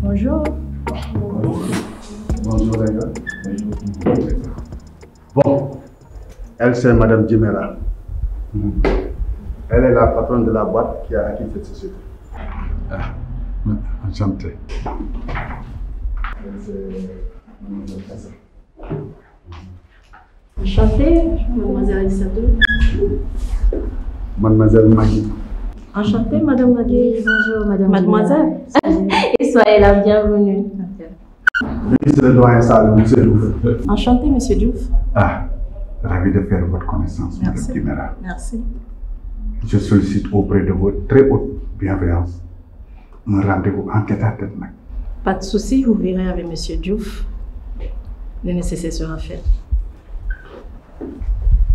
Bonjour. Bonjour, Rega. Bon, elle c'est Madame Djemera. Elle est la patronne de la boîte qui a acquis cette société. Ah, enchanté. Elle c'est Mademoiselle Kassa. Enchantée, mademoiselle Aïssatou. Mademoiselle Magui. Enchantée, madame Magui. Bonjour, madame. Mademoiselle. Et soyez la bienvenue. Lui, c'est le doyen Saloum, monsieur Diouf. Enchanté, monsieur Diouf. Ah, ravi de faire votre connaissance, Merci. Madame Djemera. Merci. Je sollicite auprès de votre très haute bienveillance un rendez-vous en tête-à-tête. Pas de souci, vous verrez avec monsieur Diouf. Le nécessaire sera fait.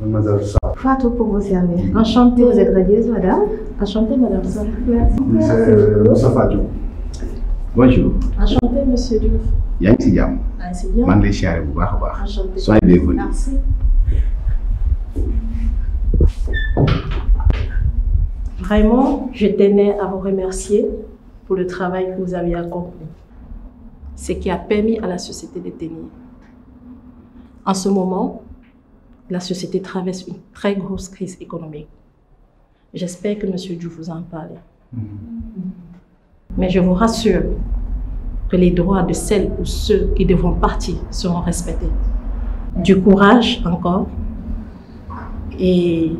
Mademoiselle Sarr. Fatou pour vous servir. Enchantée. Vous êtes radieuse, madame. Enchantée, madame Sarr. Merci. Lui, c'est Moustapha Diop. Bonjour. Enchanté, monsieur Diouf. yaa ngi ci jàmm. Ah, c'est bien. maa ngi lay siyaare bu baax a baax. Enchanté. Soyez bienvenue. Merci. Vraiment, je tenais à vous remercier pour le travail que vous avez accompli. Ce qui a permis à la société de tenir. En ce moment, la société traverse une très grosse crise économique. J'espère que M. Diouf vous en parle. Mais je vous rassure que les droits de celles ou ceux qui devront partir seront respectés. Du courage encore et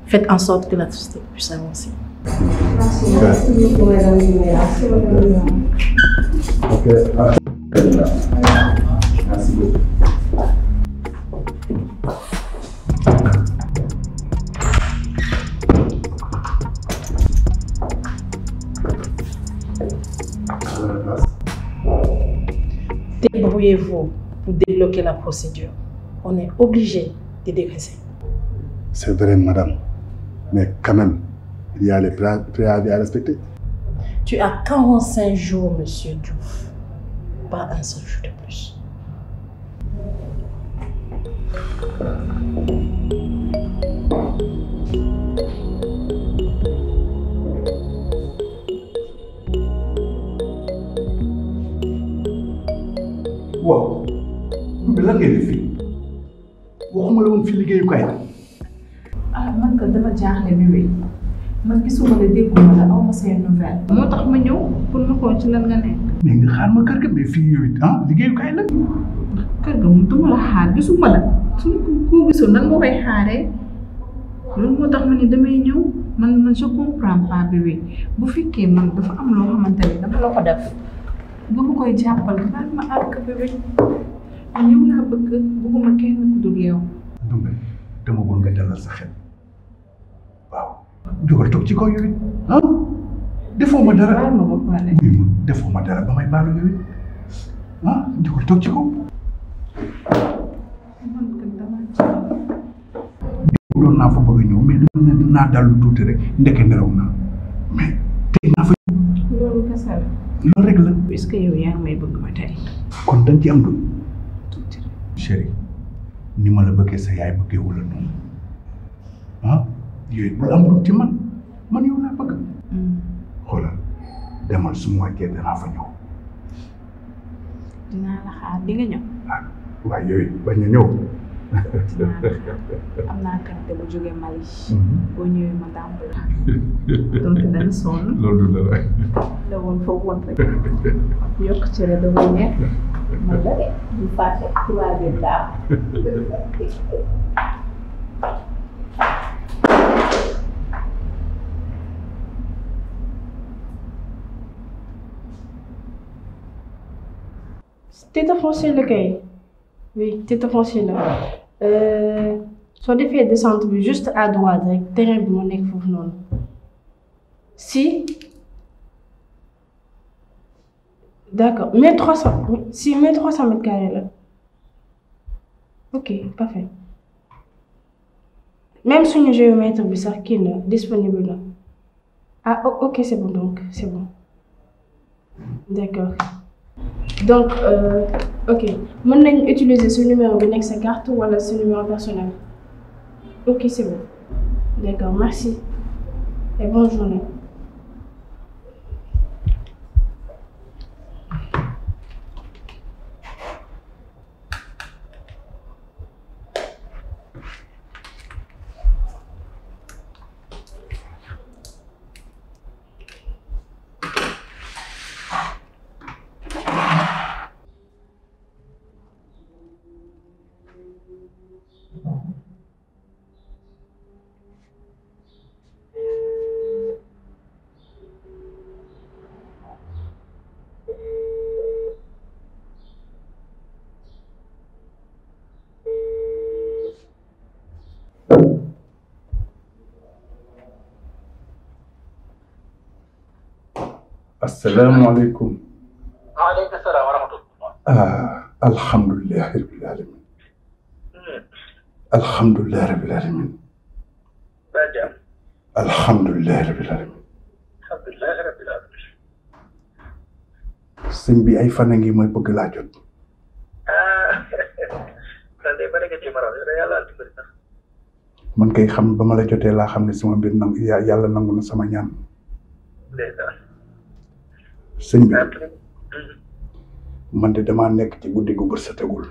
faites en sorte que la société puisse avancer. Merci beaucoup, madame Djemera. Ok. Merci beaucoup. Débrouillez-vous pour débloquer la procédure. On est obligé de dégraisser. C'est vrai, madame. Mais quand même, il y a les préavis à respecter. Tu as 45 jours, monsieur Diouf. Pas un seul jour de plus. waaw bi lan ngay def fii waxuma la woon fi liggéeyukaay la. ah man ka dama jaaxle bébé man gisuma la dégguma la aw ma say nouvelle moo tax ma ñëw pour ma xool ci lan nga nekk. mais nga xaar ma kër ga mais fii yow it liggéeyukaay la. kër ga moom duma la xaar gisuma la suñu ko gisul nan nga koy xaaree loolu moo tax ma ne damay ñëw man je comprends pas bébé bu fekkee man dafa am loo xamante ne dama la ko def nga ma koy jàppal baal ma àgg bébé man yow laa bëgg bëgguma kenn ku dul yow. Dumbe dama bëgg nga dalal sa xel waaw jógal toog ci kaw yow it defoo ma dara. baal ma ba pare. defoo ma dara ba may baalu yow it jógal toog ci kaw. man kat dama doon naa fa bëgg a ñëw mais dama ne dinaa dallu tuuti rek ndeke nelaw naa mais tey naa fa. loolu kese la. loolu rek la. est-ce que yow yaa ngi may bëgg ma tey. kon dañ ci am du chéri ni ma la bëggee sa yaay bëggee wala noonu yooyu bul am du ci man yow laa bëgg. xoolal demal su ma wàccee danaa fa ñëw. dinaa la xaar di nga ñëw. waaye yooyu bañ a ñëw. am naa qualité bu jógee Mali. boo ñëwee ma dàmp la. donc dana sonn. loolu du dara. la woon foofu woon rek. yokk cere da koy neex. man la de du fàtte tubaab bi daaw. Titre foncier la kay oui titre foncier la soo defee descente bi juste à droite rek terrain bi moo nekk foofu noonu si d'accord 1300 si 1300 mètres carrés là ok parfait même suñu géomètre bi sax kii na disponible na ah ok c'est bon donc c'est bon d'accord donc ok mën nañ utiliser ce numéro bi nekk sa carte wala ce numéro personnel ok c'est bon d'accord merci et bonne journée. asalaamaaleykum. waaleykum salaam wa rahmatulah. alhamdulilah rabbil alamin. alhamdulilah rabbil alamin. alhamdulilah rabbil alamin. alhamdulilah rabbil alamin. sëñ bi ay fan a ngi mooy bëgg laa jot. kan de ba nga ci maraw yàlla dimbali sax. man kay xam ba ma la jotee laa xam ne sama mbir nangu yàlla nangu na sama ñaan. sëñ bi man de damaa nekk ci guddi gu bër sa tegul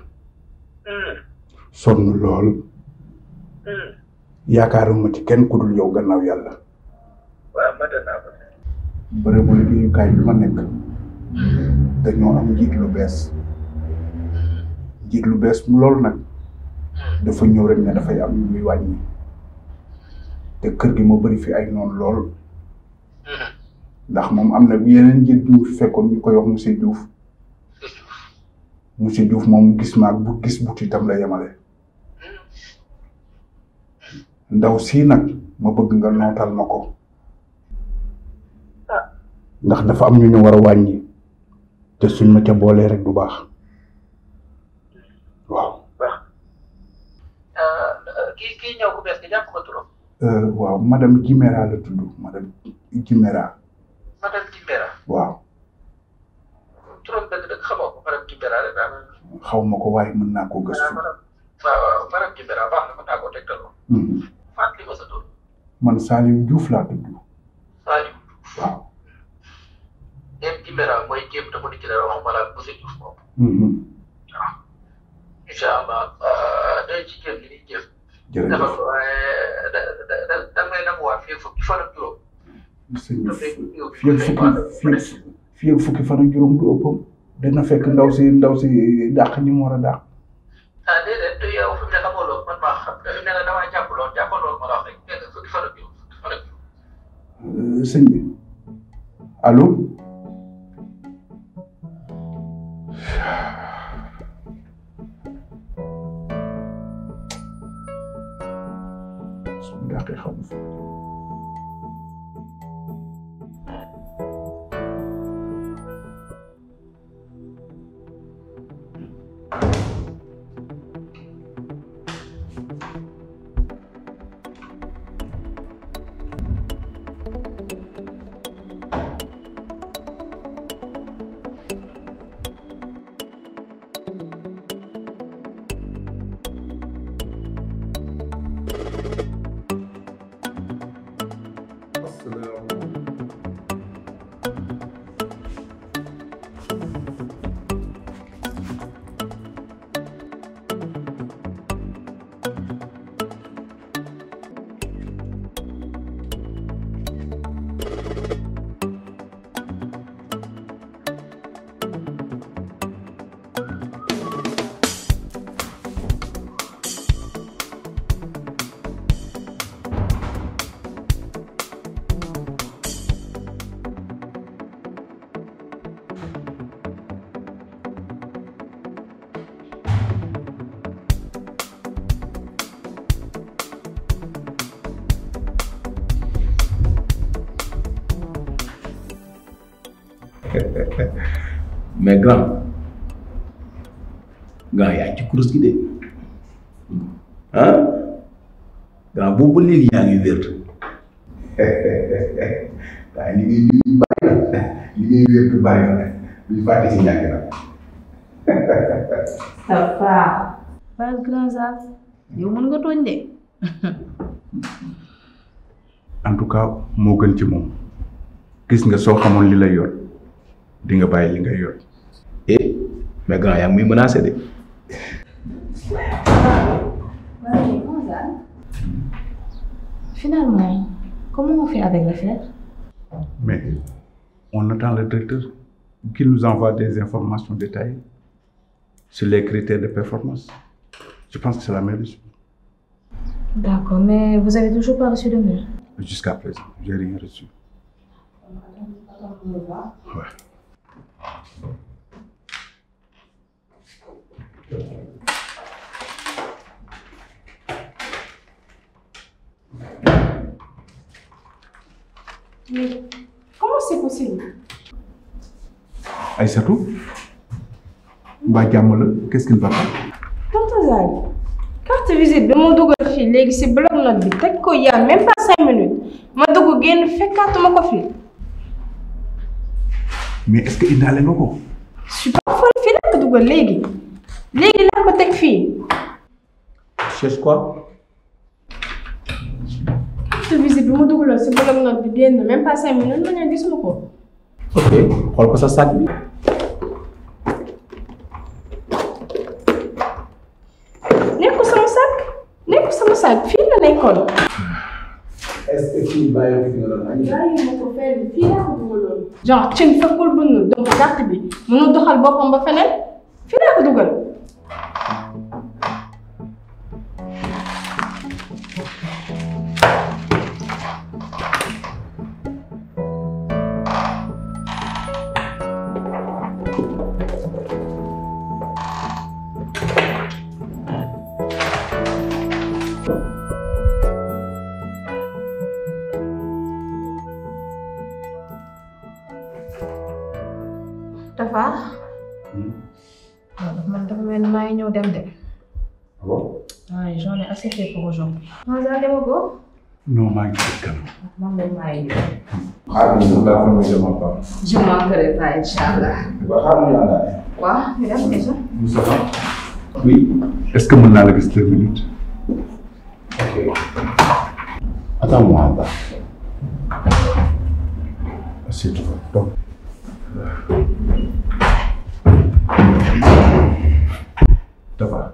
sonn lool yaakaaruma ci kenn ku dul yow gannaaw yàlla. waaw mate naa ko. bërëbu liggéeyukaay bi ma nekk dañoo am njiit lu bees lool nag dafa ñëw rek ne dafay am ñuy wàññi te kër gi moo bëri fi ay noonu lool. ndax moom am na yeneen njiit ñu fekkoon ñu koy wax monsieur Diouf moom gis maag bu gis but itam la yemale ndaw sii nag ma bëgg nga nootal ma ko ndax dafa am ñu war a wàññi te suñ ma ca boolee rek du baax waaw. kii ñëw ku bees ki jàpp ko turam. waaw madame Jimera la tudd madame Jimera. madame Jimera. waaw. turam dëgg xamoo ko madame Jimera rek daal. xaw ma ko waaye mën naa koo gëstu. waaw madame Jimera baax na mën naa koo tegtaloo. fàttali ko sa tur. man Saliou Diouf laa tudd. Saliou Diouf. waaw. même Jimera mooy jéem te mu di ci dara waxuma la monsieur Diouf moom. waaw. incha allah day ci jéem li ñuy jéem. jërëjëf dafa waaye da ngay nanguwaat fii fukki fan ak juróom. fii ak fukki fan ak juróom du ëppam dina fekk ndaw si dàq ñi mu war a dàq. ah déedéet yow fi mu ne xamoo loolu man maa xam ne la damaa jàppaloon ma la wax rek fekk fukki fan ak juróom. sëñ bi allo. su ma dàqee xamu fa. mais grand yaa ci kurus gi de ah grand boobu ba léegi yaa ngi wér waaye liggéey bari na liggéey wér bari na duñ fàtte si ñàkk na ça va pas grand ça yow mën nga tooñ de en tout cas moo gën ci moom gis nga soo xamoon li lay yor di nga bàyyi li ngay yor mais grand yaa ngi muy menacé de Finalement, comment on fait avec l'affaire? mais on attend le directeur qui nous envoie des informations détaillées sur les critères de performance. Je pense que c'est la meilleure chose. D'accord, mais vous avez toujours pas reçu de mail? Jusqu'à présent, j'ai rien reçu. Ouais. Mais comment c'est possible? Aïssatou, qu'est-ce qui ne va pas? Tantazali, carte visite, mon dogo fil, légui c'est bloc note bi, tek ko y a même pas 5 minutes. Ma dogo genn fekkatuma ko fi. Mais est-ce que indalé nga ko? Je suis pas folle fi nak dogo légui. Légui la ko tek fi. cherche quoi? Carte visite bi mo dugulon ci bloc note bi genn même pas 5 minutes ma ñe gisuma ko. Ok, xool ko sa sac bi. Nekku sama sac fii la nekkoon. Est-ce que fii bàyyi ko fi nga doon añi? Bàyyi ma ko fenn fii laa ko dugaloon. Genre cin fekkul bënn donc carte bi mënul doxal boppam ba feneen fii laa ko dugal. Tafa? Man dafa mel ni maa ngi ñëw dem de. Ah bon? Ouais, j'en ai assez fait pour aujourd'hui. Maza dema go? Non, maa ngi ci kanam. Man de maa ngi ñëw. Ah, mais la famille de ma part. Je manquerai pas, Inch'Allah. Bah, ñu dem déjà. Moussa, oui. Est-ce que mën naa la gis 2 minutes? Ok. Attends-moi en bas. Assieds-toi. Donc. Dafa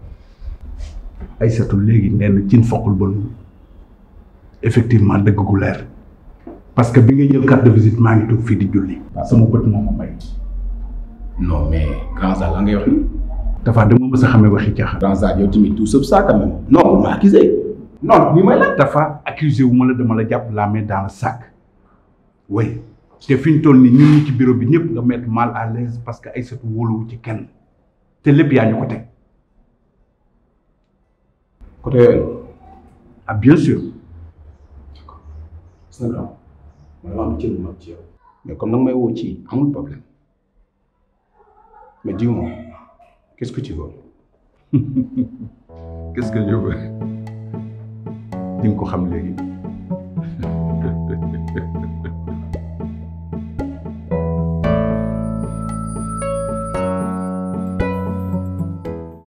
Aïssatou léegi nee na cin foqul ba nu effectivement dëgg gu leer parce que bi nga jël carte de visite maa ngi toog fii di julli sama bët moo ma may. Non mais grand Zal la ngay wax ni. Dafa dama mës a xamee waxi caaxaan. Grand Zal yow tamit tout sauf ça quand même. Non pour m'accuser. Non li may la Dafa accusé wu ma la dama la jàpp la main dans le sac. Oui te fi ñu toll nii ñun ñi ci bureau bi ñëpp nga mettre mal à l'aise parce que Aïssatou wóoluwu ci kenn te lépp yaa ñu ko teg. Côté yooyu. Ah bien sûr. D'accord. C'est grand. Man ma am cër bu mag ci yow. Mais comme nag may woo ci amul problème. Mais dis-moi, qu'est-ce que tu veux? Qu'est-ce que je veux? Di nga ko xam léegi.